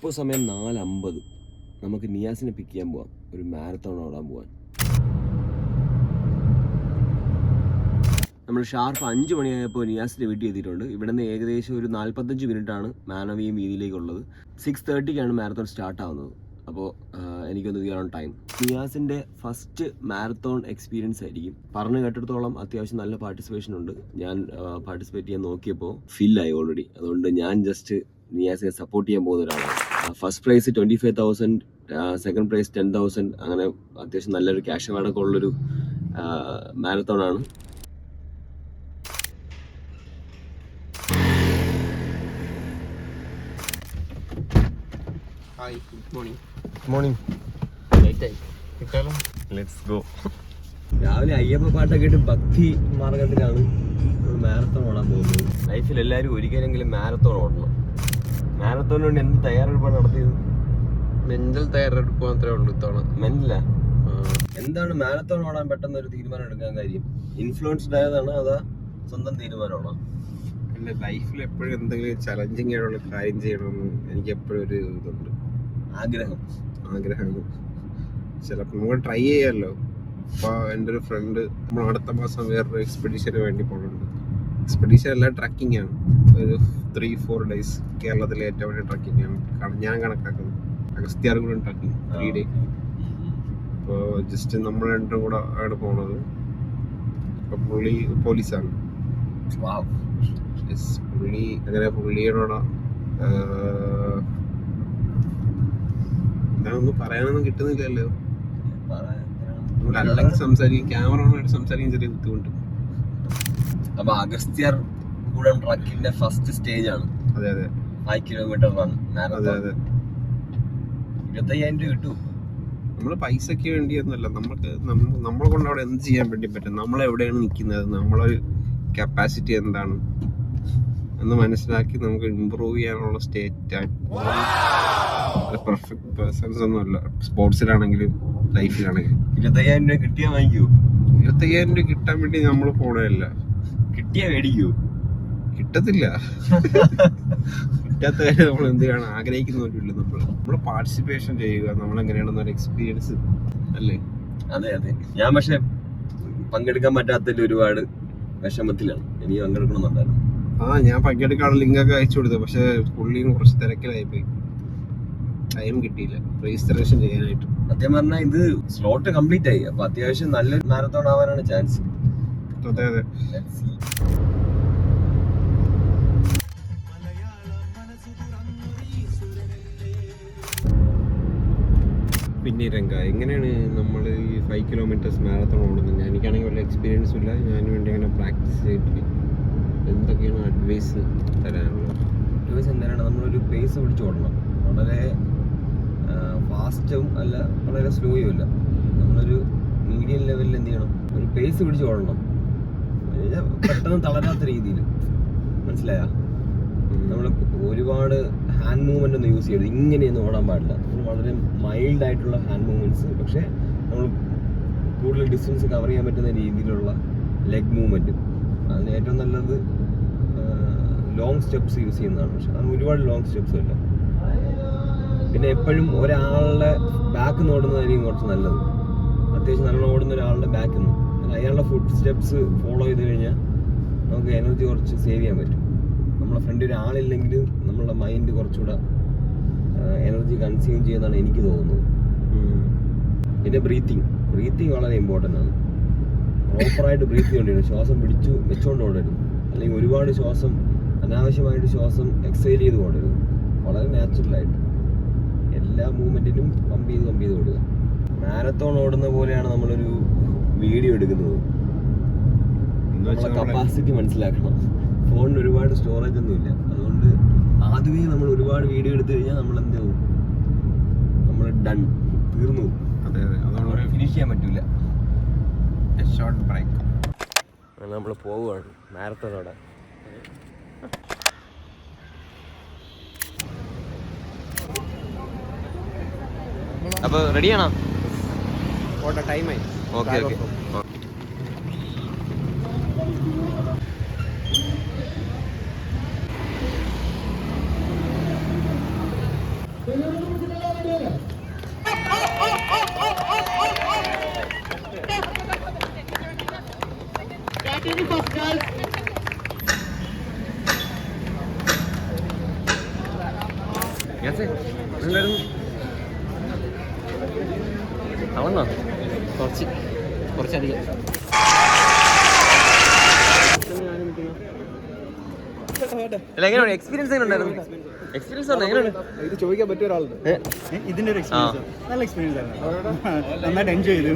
ഇപ്പോൾ സമയം 4:50. നമുക്ക് നിയാസിനെ പിക്ക് ചെയ്യാൻ പോവാം, ഒരു മാരത്തോൺ ഓടാൻ പോവാൻ. നമ്മൾ ഷാർപ്പ് 5 മണിയായപ്പോൾ നിയാസിൻ്റെ വീട്ടിൽ എത്തിയിട്ടുണ്ട്. ഇവിടെ നിന്ന് ഏകദേശം ഒരു 45 മിനിറ്റാണ് മാനവീയം വീതിയിലേക്കുള്ളത്. 6:30ക്കാണ് മാരത്തോൺ സ്റ്റാർട്ട് ആവുന്നത്. അപ്പോൾ എനിക്കൊന്ന് വി ആർ ഓൺ ടൈം. നിയാസിൻ്റെ ഫസ്റ്റ് മാരത്തോൺ എക്സ്പീരിയൻസ് ആയിരിക്കും. പറഞ്ഞു കേട്ടിടത്തോളം അത്യാവശ്യം നല്ല പാർട്ടിസിപ്പേഷൻ ഉണ്ട്. ഞാൻ പാർട്ടിസിപ്പേറ്റ് ചെയ്യാൻ നോക്കിയപ്പോൾ ഫില്ലായി ഓൾറെഡി. അതുകൊണ്ട് ഞാൻ ജസ്റ്റ് നിയാസിനെ സപ്പോർട്ട് ചെയ്യാൻ പോകുന്ന ഒരാളാണ്. First prize 25,000, second prize 10,000. അങ്ങനെ അത്യാവശ്യം നല്ലൊരു ക്യാഷ് അവാർഡൊക്കെ ഉള്ളൊരു മാരത്തോൺ ആണ്. Hi, good morning. Morning. Let's go. രാവിലെ അയ്യപ്പ പാട്ടൊക്കെ ഇട്ട് ഭക്തി മാർഗത്തിലാണ് മാരത്തോൺ ഓടാൻ പോകുന്നത്. ലൈഫിൽ എല്ലാവരും ഒരിക്കലെങ്കിലും മാരത്തോൺ ഓടണം. മാരത്തോണിന് വേണ്ടി എന്ത് തയ്യാറെടുപ്പാണ് നടത്തിയത്? മെന്റൽ തയ്യാറെടുപ്പ് മാത്രമേ ഉള്ളൂ ഇത്തവണ. മെന്റലാ? എന്താണ് മാരത്തോൺ ഓടാൻ പെട്ടെന്ന് ഒരു തീരുമാനം എടുക്കാൻ കാര്യം? ഇൻഫ്ലുവൻസ്ഡ് ആയതാണോ അതോ സ്വന്തം തീരുമാനമാണോ? എൻ്റെ ലൈഫിൽ എപ്പോഴും എന്തെങ്കിലും ചലഞ്ചിങ് ആയിട്ടുള്ള കാര്യം ചെയ്യണമെന്ന് എനിക്ക് എപ്പോഴും ഒരു ഇതുണ്ട്, ആഗ്രഹമാണ്. ചിലപ്പോൾ നമുക്ക് ട്രൈ ചെയ്യാമല്ലോ. അപ്പോൾ എൻ്റെ ഒരു ഫ്രണ്ട് നമ്മൾ അടുത്ത മാസം വേറൊരു എക്സ്പെഡീഷന് വേണ്ടി പോകുന്നുണ്ട്. എക്സ്പെഡീഷൻ അല്ല, ട്രക്കിംഗ് ആണ്. ഒരു 3-4 ഡേയ്സ് കേരളത്തിലെ ഏറ്റവും വലിയ ട്രക്കിംഗ് ആണ് ഞാൻ കണക്കാക്കുന്നത്. Agasthyarkoodam trekking 3 day. അപ്പോൾ ജസ്റ്റ് നമ്മൾ രണ്ടും കൂടെ അവിടെ പോണത്. അപ്പോൾ പുള്ളി പോലീസാണ്. പുള്ളിയോടെ ഒന്നും പറയാനൊന്നും കിട്ടുന്നില്ലല്ലോ. അല്ലെങ്കിൽ സംസാരിക്കും, ക്യാമറ ഓണായിട്ട് സംസാരിക്കാൻ ചെറിയ ബുദ്ധിമുട്ട്. അപ്പൊ അഗസ്ത്യാർകൂടം ട്രക്കിന്റെ ഫസ്റ്റ് സ്റ്റേജ് ആണ്. അതെ അതെ, 5 കിലോമീറ്റർ റൺ. അതെ അതെ. 25,000 രൂപ കിട്ടും. നമ്മള് പൈസക്ക് വേണ്ടിയൊന്നുമല്ല, നമ്മളെ കൊണ്ട് അവിടെ എന്ത് ചെയ്യാൻ വേണ്ടി പറ്റും, നമ്മളെവിടെയാണ് നിൽക്കുന്നത്, നമ്മളൊരു കപ്പാസിറ്റി എന്താണ് എന്ന് മനസ്സിലാക്കി നമുക്ക് ഇമ്പ്രൂവ് ചെയ്യാനുള്ള സ്റ്റേറ്റ്. പെർഫെക്റ്റ് പേഴ്സൺസ് ഒന്നുമല്ല, സ്പോർട്സിലാണെങ്കിലും ലൈഫിലാണെങ്കിലും. 25,000 രൂപ കിട്ടിയാൽ വാങ്ങിക്കൂ. 25,000 രൂപ കിട്ടാൻ വേണ്ടി നമ്മൾ പോണതല്ല, കിട്ടിയാ മേടിക്കൂ. കിട്ടത്തില്ല. കിട്ടാത്ത കാര്യം നമ്മൾ എന്ത് കാണാൻ ആഗ്രഹിക്കുന്നവരില്ല. നമ്മൾ പാർട്ടിസിപ്പേഷൻ ചെയ്യുക, നമ്മളെങ്ങനെയാണെന്നൊരു എക്സ്പീരിയൻസ് അല്ലേ. അതെ അതെ. ഞാൻ പക്ഷെ പങ്കെടുക്കാൻ പറ്റാത്തതിൽ ഒരുപാട് വിഷമത്തിലാണ്. എനിക്ക് പങ്കെടുക്കണമെന്നുണ്ടായിരുന്നു. ഞാൻ പങ്കെടുക്കാനുള്ള ലിങ്കൊക്കെ അയച്ചു കൊടുത്തു. പക്ഷെ പുള്ളിയും കുറച്ച് തിരക്കിലായിപ്പോയി, ടൈം കിട്ടിയില്ല രജിസ്ട്രേഷൻ ചെയ്യാനായിട്ട്. സത്യം പറഞ്ഞാൽ ഇത് സ്ലോട്ട് കംപ്ലീറ്റ് ആയി. അപ്പൊ അത്യാവശ്യം നല്ല മാരത്തോൺ ആവാനാണ് ചാൻസ്. അതെ അതെ. പിന്നെ രംഗ, എങ്ങനെയാണ് നമ്മൾ ഈ 5 കിലോമീറ്റേഴ്സ് മാരത്തോൺ ഓടുന്നത്? എനിക്കാണെങ്കിൽ വല്ല എക്സ്പീരിയൻസും ഇല്ല, ഞാൻ വേണ്ടി അങ്ങനെ പ്രാക്ടീസ് ചെയ്തിട്ടില്ല. എന്തൊക്കെയാണ് അഡ്വൈസ് തരാനുള്ളത്? അഡ്വൈസ് എന്താണ്? നമ്മളൊരു പേസ് പിടിച്ച് ഓടണം. വളരെ ഫാസ്റ്റും അല്ല, വളരെ സ്ലോയും അല്ല. നമ്മളൊരു മീഡിയം ലെവലിൽ എന്ത് ചെയ്യണം, ഒരു പേസ് പിടിച്ച് ഓടണം. പെട്ടെന്ന് തളരാത്ത രീതിയിൽ. മനസ്സിലായാ? നമ്മൾ ഒരുപാട് ഹാൻഡ് മൂവ്മെൻ്റ് ഒന്നും യൂസ് ചെയ്യരുത്. ഇങ്ങനെയൊന്നും ഓടാൻ പാടില്ല. നമ്മൾ വളരെ മൈൽഡ് ആയിട്ടുള്ള ഹാൻഡ് മൂവ്മെൻറ്റ്സ്, പക്ഷേ നമ്മൾ കൂടുതൽ ഡിസ്റ്റൻസ് കവർ ചെയ്യാൻ പറ്റുന്ന രീതിയിലുള്ള ലെഗ് മൂവ്മെൻറ്റ്. അതിന് ഏറ്റവും നല്ലത് ലോങ് സ്റ്റെപ്സ് യൂസ് ചെയ്യുന്നതാണ്. പക്ഷെ അത് ഒരുപാട് ലോങ് സ്റ്റെപ്സും അല്ല. പിന്നെ എപ്പോഴും ഒരാളുടെ ബാക്ക് നിന്ന് ഓടുന്നതായിരിക്കും കുറച്ച് നല്ലത്. അത്യാവശ്യം നല്ലോണം ഓടുന്ന ഒരാളുടെ ബാക്കിൽ നിന്ന് അയാളുടെ ഫുഡ് സ്റ്റെപ്സ് ഫോളോ ചെയ്ത് കഴിഞ്ഞാൽ നമുക്ക് എനർജി കുറച്ച് സേവ് ചെയ്യാൻ പറ്റും. നമ്മളെ ഫ്രണ്ട് ഒരാളില്ലെങ്കിൽ നമ്മളുടെ മൈൻഡ് കുറച്ചുകൂടെ എനർജി കൺസ്യൂം ചെയ്യുന്നതാണ് എനിക്ക് തോന്നുന്നത്. പിന്നെ ബ്രീത്തിങ് വളരെ ഇമ്പോർട്ടൻ്റ് ആണ്. പ്രോപ്പറായിട്ട് ബ്രീത്ത് ചെയ്യേണ്ടിവരും. ശ്വാസം പിടിച്ചു വെച്ചുകൊണ്ട് ഓടരുത്. അല്ലെങ്കിൽ ഒരുപാട് അനാവശ്യമായിട്ട് ശ്വാസം എക്സൈൽ ചെയ്ത് ഓടരുത്. വളരെ നാച്ചുറലായിട്ട് എല്ലാ മൂവ്മെൻറ്റിനും പമ്പ് ചെയ്ത് ഓടുക. മാരത്തോൺ ഓടുന്ന പോലെയാണ് നമ്മളൊരു വീഡിയോ എടുക്കുന്നത്. നമ്മളെ കപ്പാസിറ്റി മനസ്സിലാക്കണം. ഫോണിന് ഒരുപാട് സ്റ്റോറേജ് ഒന്നും ഇല്ല. അതുകൊണ്ട് ആദ്യമേ നമ്മൾ ഒരുപാട് വീഡിയോ എടുത്തു കഴിഞ്ഞാൽ നമ്മൾ എന്താവും, നമ്മൾ ഡൺ, തീർന്നു. അതെ അതെ, അതുകൊണ്ട് ഫിനിഷ് ചെയ്യാൻ പറ്റില്ല. Short break. നമ്മൾ പോവുകയാണ് മാരത്തോണോടെ. അപ്പോൾ റെഡിയാണോ? ടൈമായി. Okay okay. അവണ്ണോ കുറച്ചധികം അല്ല എങ്ങനെയാണ് എക്സ്പീരിയൻസ് എങ്ങനെ ഉണ്ടായിരുന്നു? എക്സ്പീരിയൻസ് ഉണ്ട് എങ്ങനെയാണ്? ഇത് ചോദിക്കാൻ പറ്റിയ ഒരാളുണ്ട്. ഇതിന്റെ ഒരു എക്സ്പീരിയൻസ് നല്ല എക്സ്പീരിയൻസ് ആയിരുന്നു. നന്നായിട്ട് എൻജോയ് ചെയ്തു.